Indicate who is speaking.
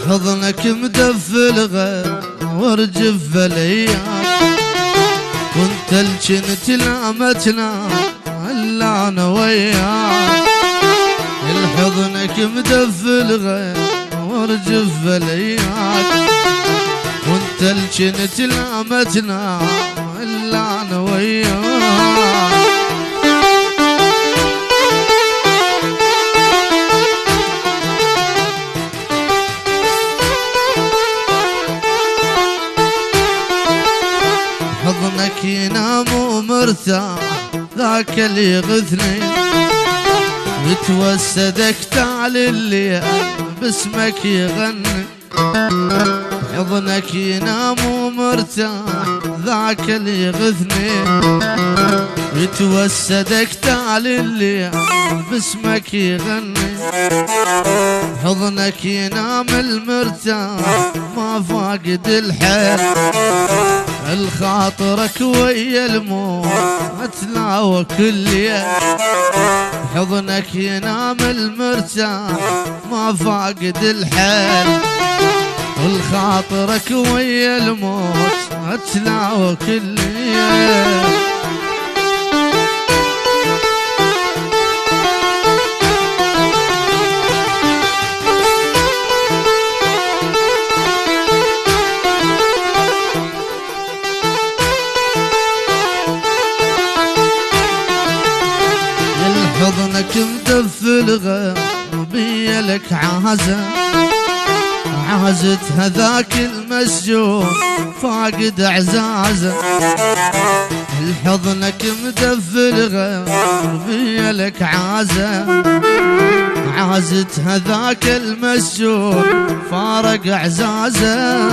Speaker 1: حضنك مدفل غير ورجف الايام، وانت الجنت لامتنا الا انا وياك. الحضنك مدفل غير ورجف الايام، وانت الجنت لامتنا الا انا وياك. حضنك ينام ومرتاح ذاك اللي يغثني، وتوسدك تعالي الليل باسمك يغني. حضنك ينام ومرتاح ذاك اللي يغثني، وتوسدك تعالي الليل باسمك يغني. حضنك ينام المرتاح ما فاقد الحيل، الخاطرك ويا الموت اتلاوى كل ليل. حضنك ينام المرتاح ما فاقد الحيل، الخاطرك ويا الموت اتلاوى كل ليل. حضنك مدفل غير بيا لك عازة، عازة هذاك المسجون فاقد اعزازه. الحضنك مدفل غير بيا لك عازة، عازة هذاك المسجون فارق اعزازه.